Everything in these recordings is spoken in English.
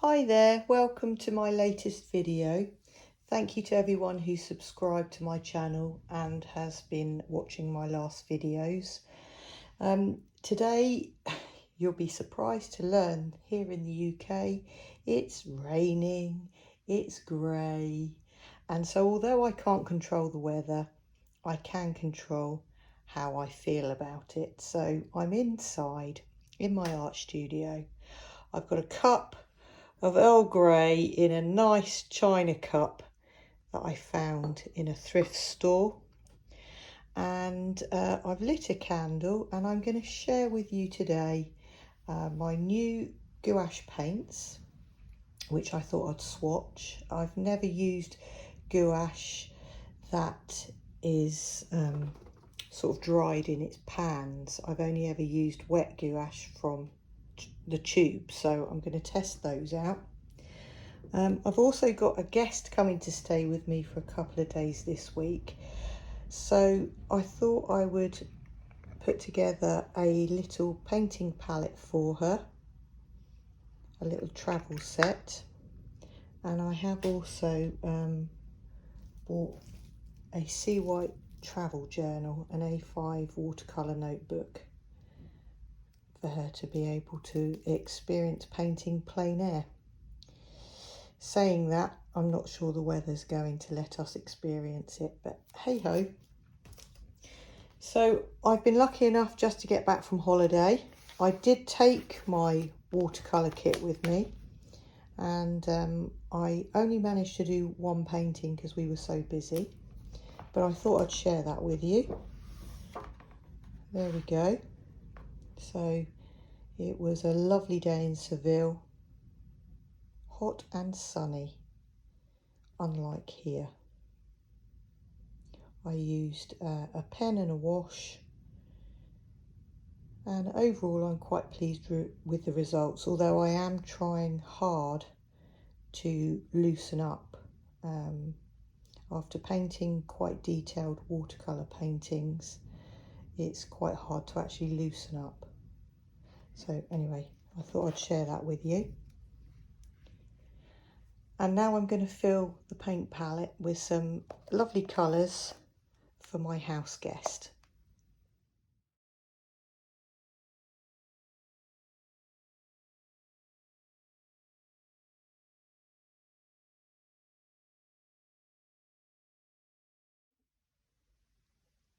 Hi there, welcome to my latest video. Thank you to everyone who subscribed to my channel and has been watching my last videos. Today you'll be surprised to learn here in the UK it's raining, it's grey, and so although I can't control the weather, I can control how I feel about it. So I'm inside in my art studio. I've got a cup of Earl Grey in a nice china cup that I found in a thrift store, and I've lit a candle and I'm going to share with you today my new gouache paints, which I thought I'd swatch. I've never used gouache that is sort of dried in its pans. I've only ever used wet gouache from the tube, so I'm going to test those out. I've also got a guest coming to stay with me for a couple of days this week, so I thought I would put together a little painting palette for her, a little travel set, and I have also bought a Sea White travel journal, an A5 watercolour notebook for her to be able to experience painting plein air. Saying that, I'm not sure the weather's going to let us experience it, but hey ho. So I've been lucky enough just to get back from holiday. I did take my watercolour kit with me, and I only managed to do one painting because we were so busy, but I thought I'd share that with you. There we go. So it was a lovely day in Seville, hot and sunny, unlike here. I used a pen and a wash, and overall I'm quite pleased with the results, although I am trying hard to loosen up. After painting quite detailed watercolour paintings, it's quite hard to actually loosen up. So anyway, I thought I'd share that with you. And now I'm going to fill the paint palette with some lovely colours for my house guest.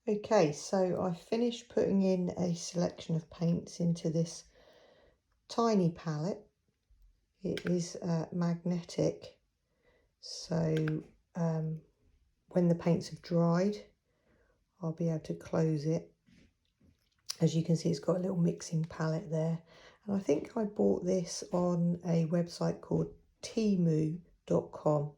Okay, so I finished putting in a selection of paints into this tiny palette. It is magnetic, so when the paints have dried, I'll be able to close it. As you can see, it's got a little mixing palette there, and I think I bought this on a website called Temu.com.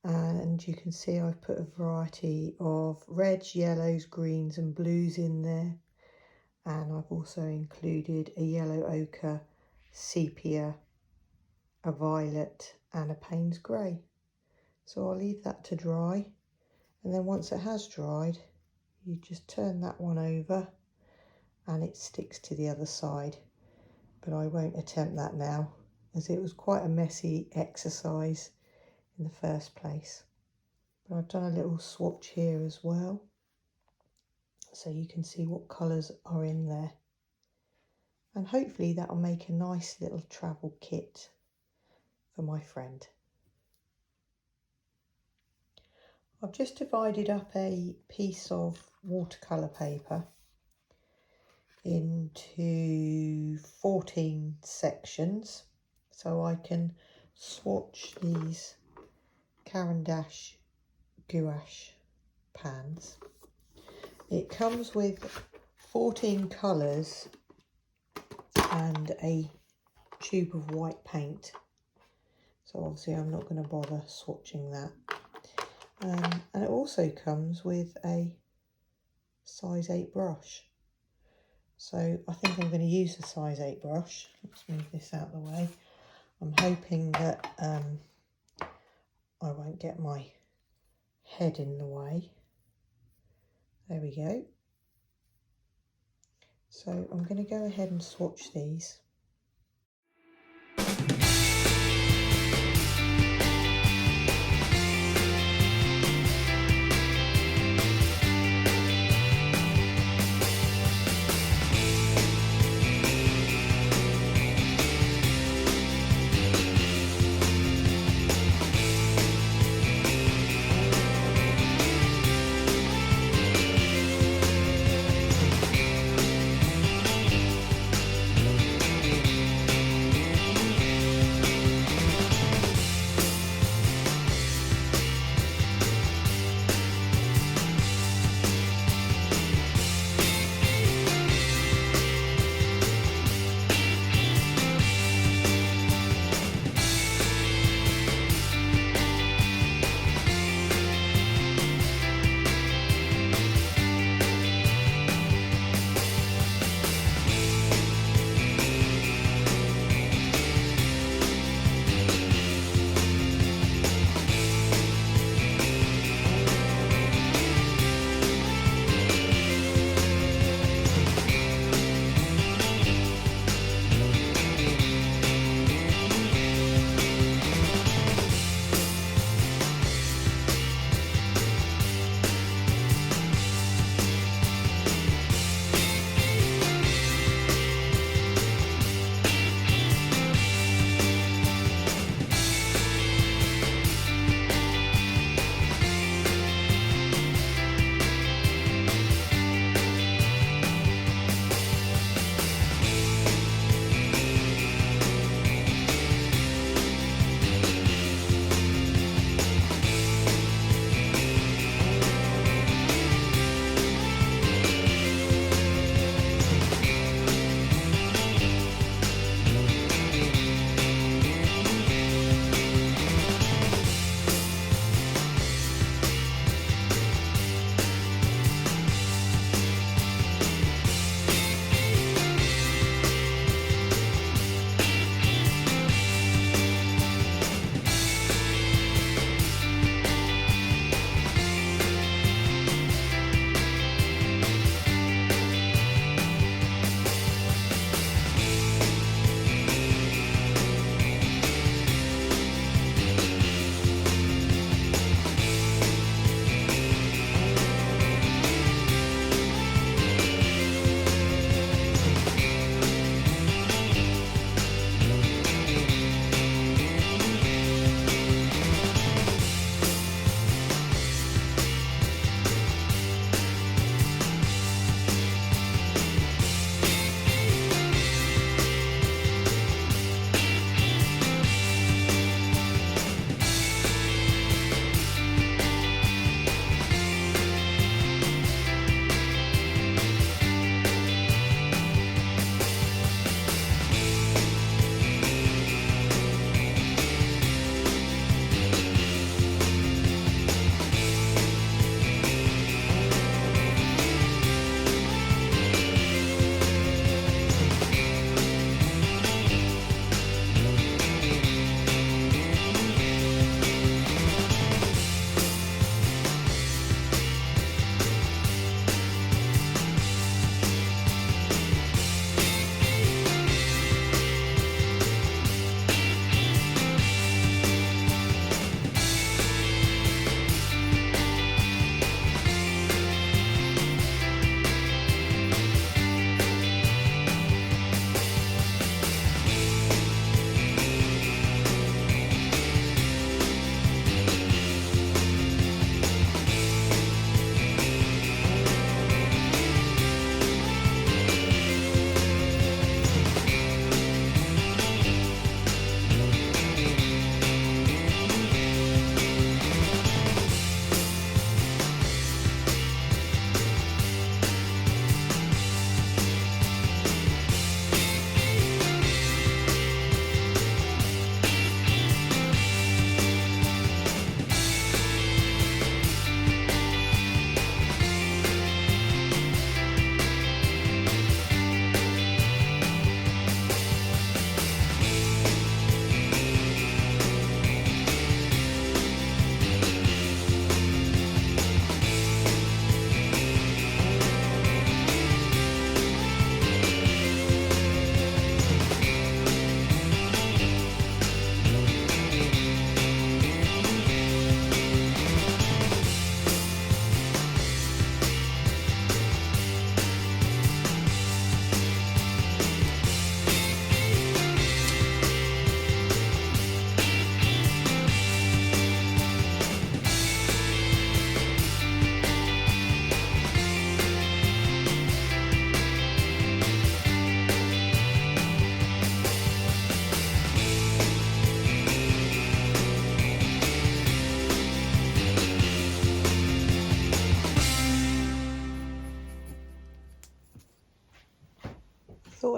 And you can see I've put a variety of reds, yellows, greens and blues in there, and I've also included a yellow ochre, sepia, a violet and a Payne's grey. So I'll leave that to dry, and then once it has dried, you just turn that one over and it sticks to the other side. But I won't attempt that now, as it was quite a messy exercise in the first place. But I've done a little swatch here as well, so you can see what colours are in there, and hopefully that'll make a nice little travel kit for my friend. I've just divided up a piece of watercolour paper into 14 sections so I can swatch these Caran Gouache pans. It comes with 14 colours and a tube of white paint, so obviously I'm not going to bother swatching that. And it also comes with a size 8 brush, so I think I'm going to use the size 8 brush. Let's move this out of the way. I'm hoping that I won't get my head in the way. There we go. So I'm going to go ahead and swatch these.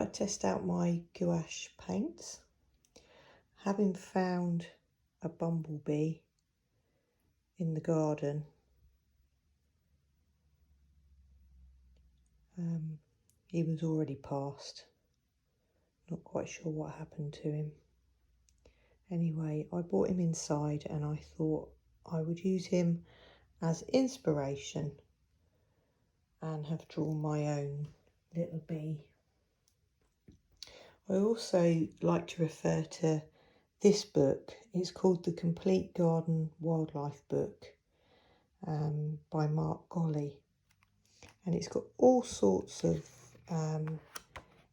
I'd test out my gouache paints. Having found a bumblebee in the garden, he was already passed. Not quite sure what happened to him. Anyway, I brought him inside and I thought I would use him as inspiration and have drawn my own little bee. I also like to refer to this book. It's called The Complete Garden Wildlife Book by Mark Golly, and it's got all sorts of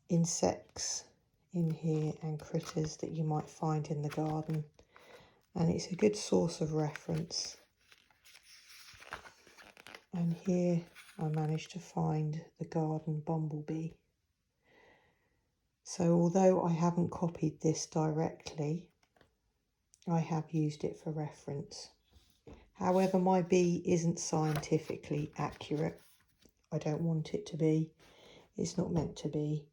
insects in here and critters that you might find in the garden, and it's a good source of reference. And here I managed to find the garden bumblebee. So although I haven't copied this directly, I have used it for reference. However, my bee isn't scientifically accurate. I don't want it to be. It's not meant to be.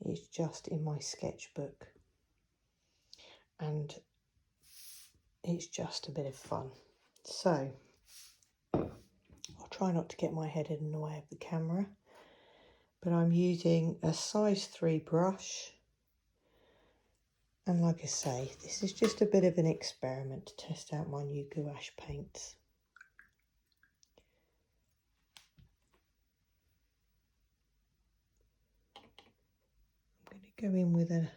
It's just in my sketchbook. And it's just a bit of fun. So, I'll try not to get my head in the way of the camera. But I'm using a size 3 brush. And like I say, this is just a bit of an experiment to test out my new gouache paints. I'm going to go in with a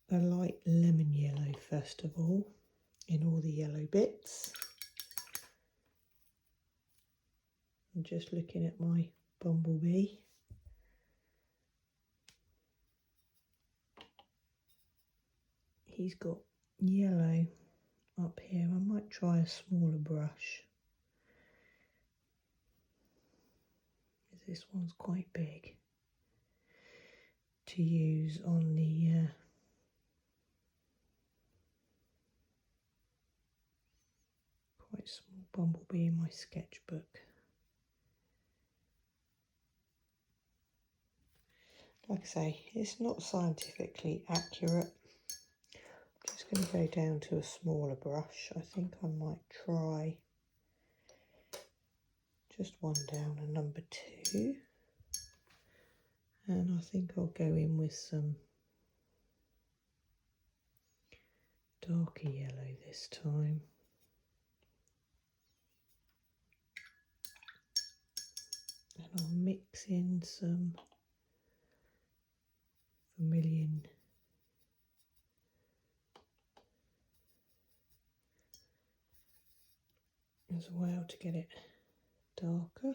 light lemon yellow first of all, in all the yellow bits. I'm just looking at my bumblebee. He's got yellow up here. I might try a smaller brush. This one's quite big to use on the quite small bumblebee in my sketchbook. Like I say, it's not scientifically accurate. I'm just going to go down to a smaller brush. I think I might try just one down, a number 2. And I think I'll go in with some darker yellow this time. And I'll mix in some vermilion as well to get it darker. I'm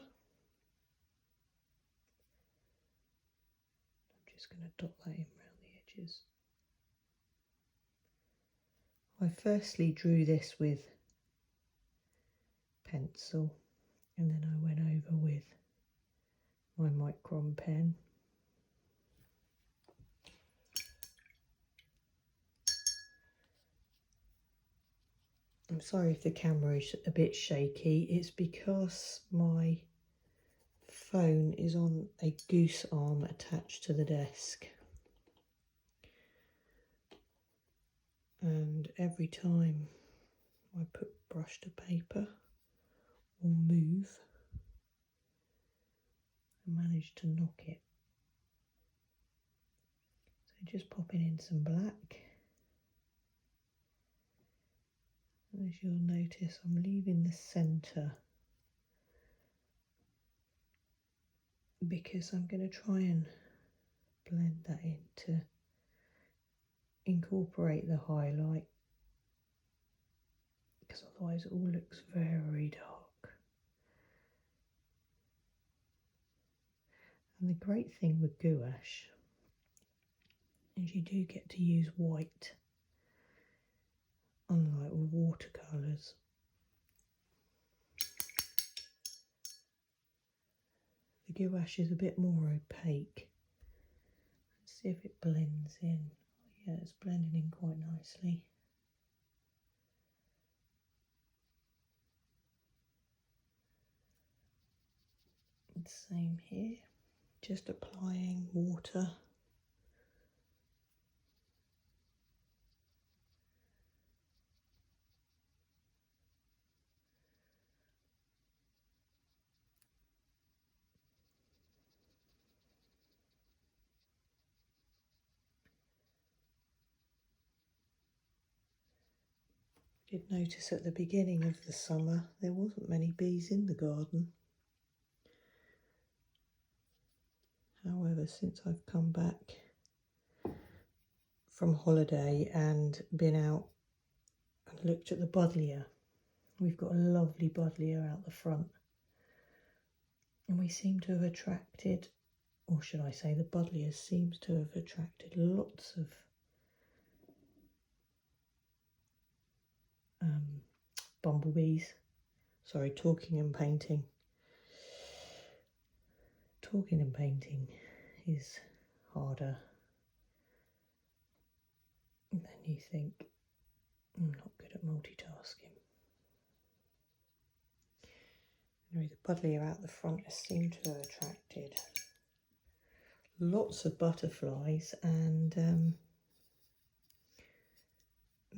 just going to dot that in around the edges. I firstly drew this with pencil and then I went over with my micron pen. I'm sorry if the camera is a bit shaky. It's because my phone is on a goose arm attached to the desk. And every time I put brush to paper or move, I manage to knock it. So just popping in some black. As you'll notice, I'm leaving the centre because I'm going to try and blend that in to incorporate the highlight, because otherwise it all looks very dark. And the great thing with gouache is you do get to use white, unlike with watercolours. The gouache is a bit more opaque. Let's see if it blends in. Yeah, it's blending in quite nicely. And same here. Just applying water. Did notice at the beginning of the summer there wasn't many bees in the garden. However, since I've come back from holiday and been out and looked at the buddleia, we've got a lovely buddleia out the front, and we seem to have attracted, or should I say the buddleia seems to have attracted lots of bumblebees. Sorry, talking and painting. Talking and painting is harder than you think. I'm not good at multitasking. Anyway, the buddleia out the front has seemed to have attracted lots of butterflies and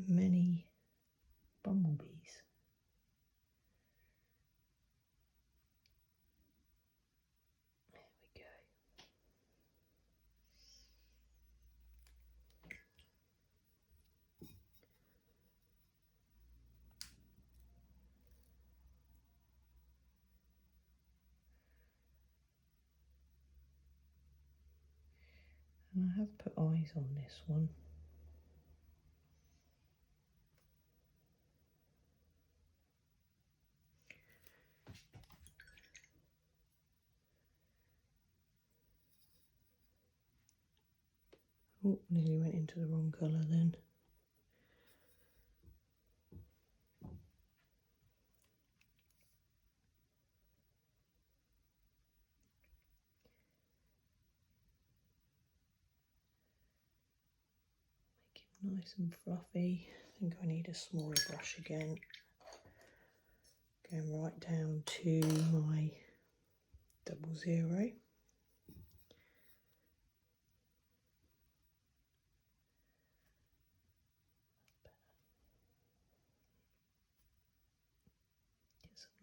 many bumblebees. There we go. And I have put eyes on this one. Oh, nearly went into the wrong colour then. Make it nice and fluffy. I think I need a smaller brush again. Going right down to my 00.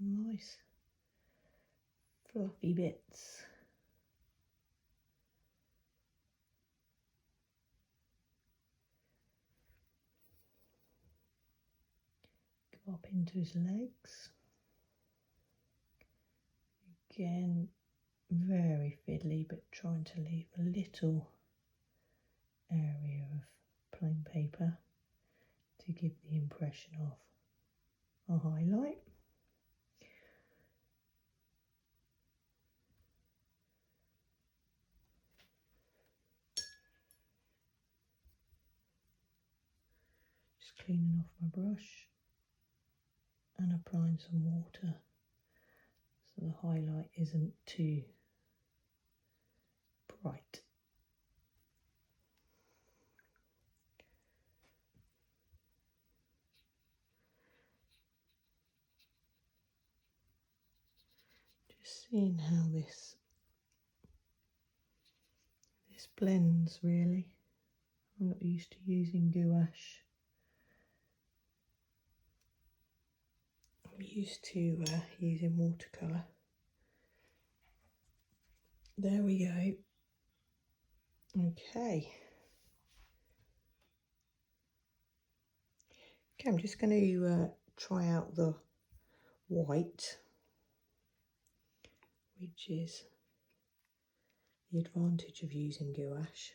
Nice fluffy bits. Go up into his legs. Again, very fiddly, but trying to leave a little area of plain paper to give the impression of a highlight. Cleaning off my brush and applying some water so the highlight isn't too bright. Just seeing how this blends really. I'm not used to using gouache. I'm used to using watercolour. There we go. Okay, I'm just going to try out the white, which is the advantage of using gouache.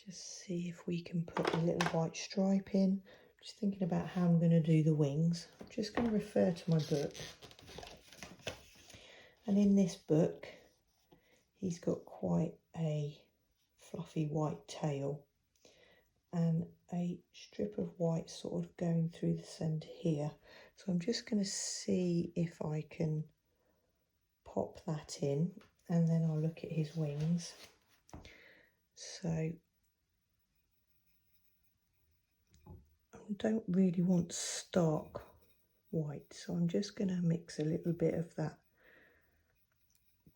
Just see if we can put a little white stripe in. Just thinking about how I'm going to do the wings. I'm just going to refer to my book. And in this book, he's got quite a fluffy white tail and a strip of white sort of going through the centre here. So I'm just going to see if I can pop that in, and then I'll look at his wings. So I don't really want stark white, so I'm just going to mix a little bit of that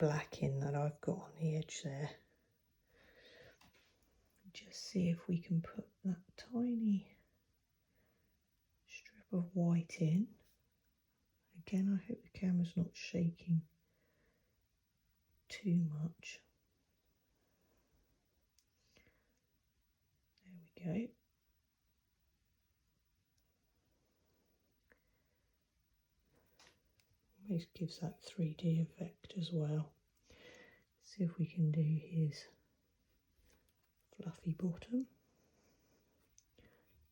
black in that I've got on the edge there. Just see if we can put that tiny strip of white in. Again, I hope the camera's not shaking too much. There we go. Always gives that 3D effect as well. See if we can do his fluffy bottom.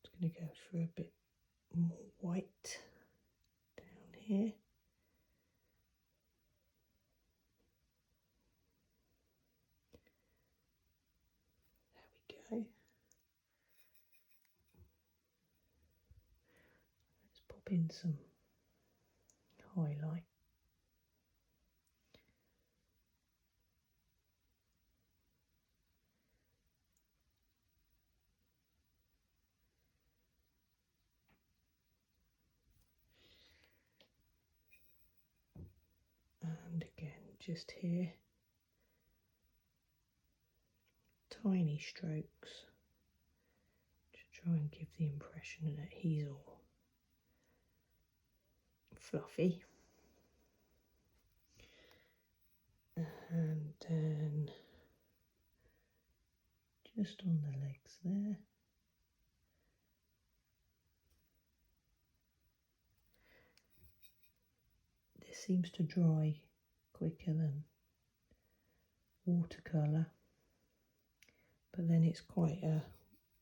Just going to go for a bit more white down here. There we go. Let's pop in some highlight. And again, just here, tiny strokes to try and give the impression that he's all fluffy. And then just on the legs there. This seems to dry quicker than watercolour, but then it's quite a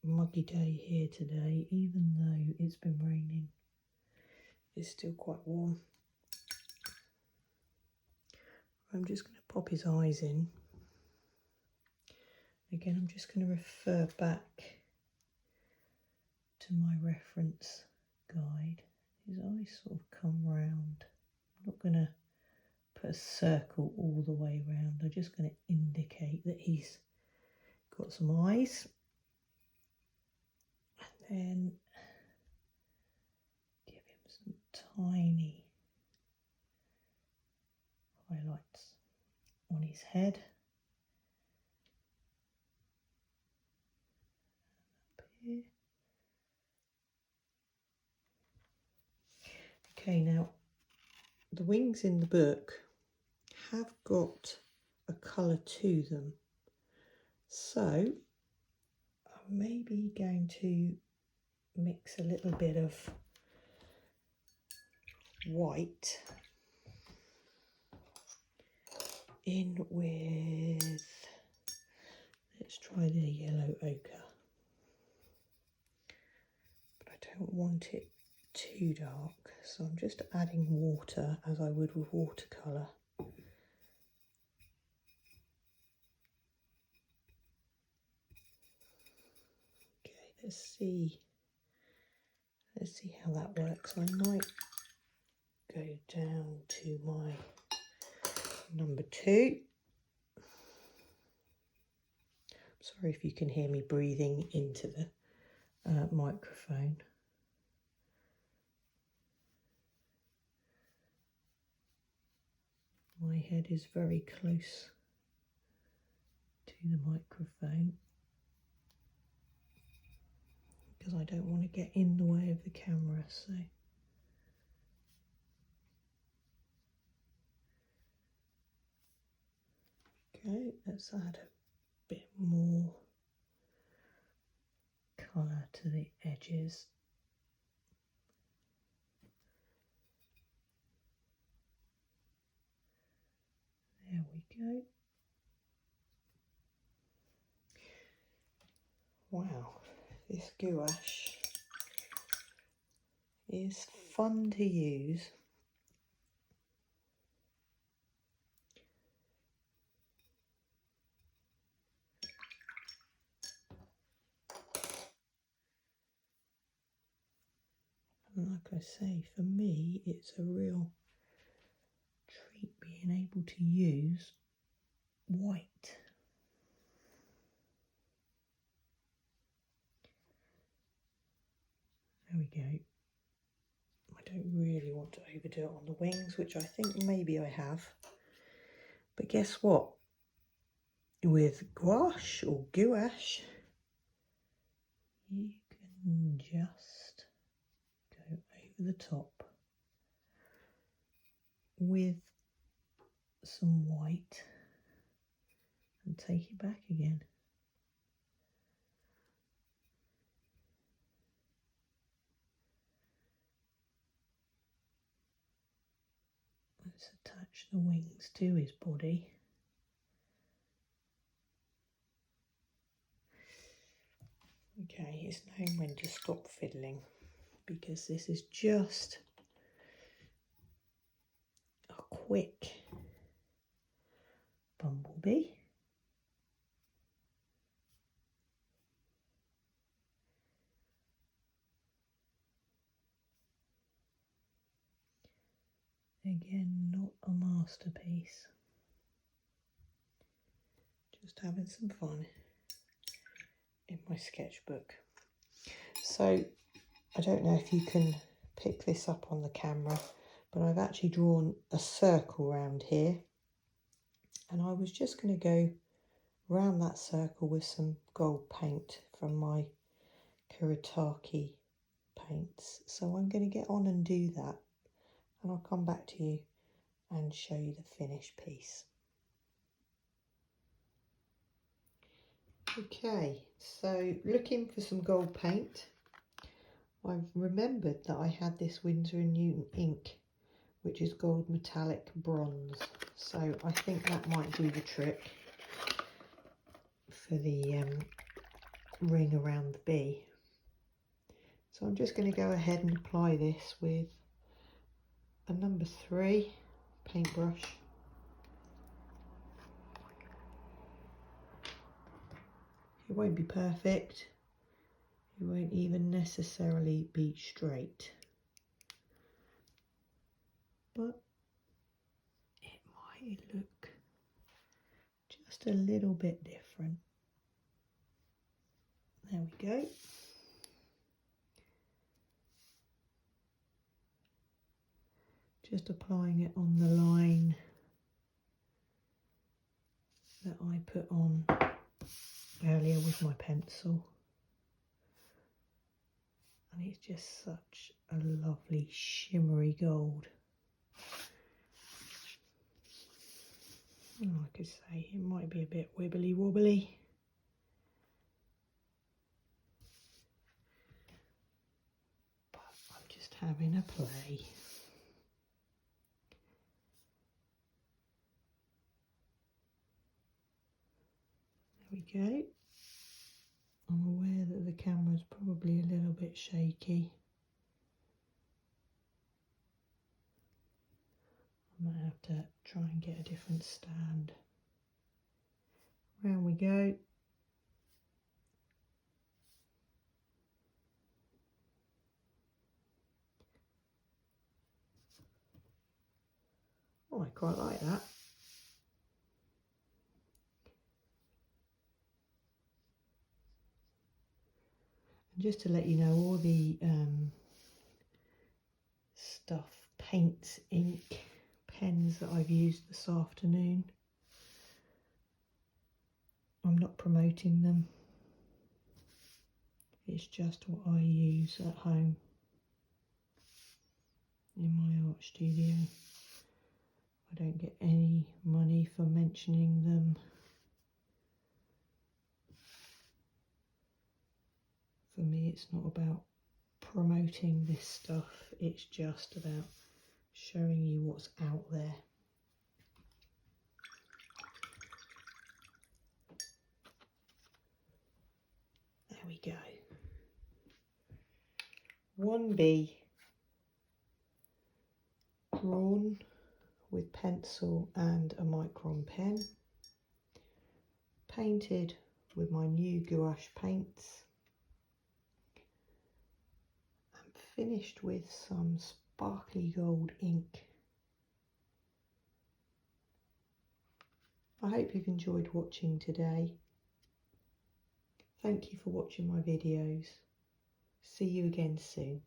muggy day here today. Even though it's been raining, it's still quite warm. I'm just going to pop his eyes in. Again, I'm just going to refer back to my reference guide. His eyes sort of come round. I'm not going to put a circle all the way round. I'm just going to indicate that he's got some eyes. And then give him some tiny highlights on his head. Up here. Okay, now the wings in the book have got a colour to them, so I'm maybe going to mix a little bit of white in with, let's try the yellow ochre, but I don't want it too dark, so I'm just adding water as I would with watercolour. Okay, let's see how that works. I might go down to my number 2. Sorry if you can hear me breathing into the microphone. My head is very close to the microphone because I don't want to get in the way of the camera, so okay, let's add a bit more colour to the edges. There we go. Wow, this gouache is fun to use. And like I say, for me, it's a real treat being able to use white. There we go. I don't really want to overdo it on the wings, which I think maybe I have. But guess what? With gouache or gouache, you can just go over the top with some white and take it back again. Let's attach the wings to his body. Okay, it's knowing when to stop fiddling because this is just a quick bumblebee. Again, not a masterpiece. Just having some fun in my sketchbook. So I don't know if you can pick this up on the camera, but I've actually drawn a circle around here, and I was just going to go round that circle with some gold paint from my Caran paints. So I'm going to get on and do that, and I'll come back to you and show you the finished piece. Okay, so looking for some gold paint, I've remembered that I had this Winsor & Newton ink, which is gold metallic bronze. So I think that might do the trick for the ring around the bee. So I'm just going to go ahead and apply this with a number 3 paintbrush. It won't be perfect. It won't even necessarily be straight. But it might look just a little bit different. There we go. Just applying it on the line that I put on earlier with my pencil. And it's just such a lovely shimmery gold. And like I say, it might be a bit wibbly wobbly. But I'm just having a play. There we go. I'm aware that the camera's probably a little bit shaky. I might have to try and get a different stand. Round we go. Oh, I quite like that. And just to let you know, all the stuff, paints, ink, pens that I've used this afternoon, I'm not promoting them. It's just what I use at home in my art studio. I don't get any money for mentioning them. For me, it's not about promoting this stuff, it's just about showing you what's out there. There we go. One bee drawn with pencil and a micron pen, painted with my new gouache paints, and finished with some sparkly gold ink. I hope you've enjoyed watching today. Thank you for watching my videos. See you again soon.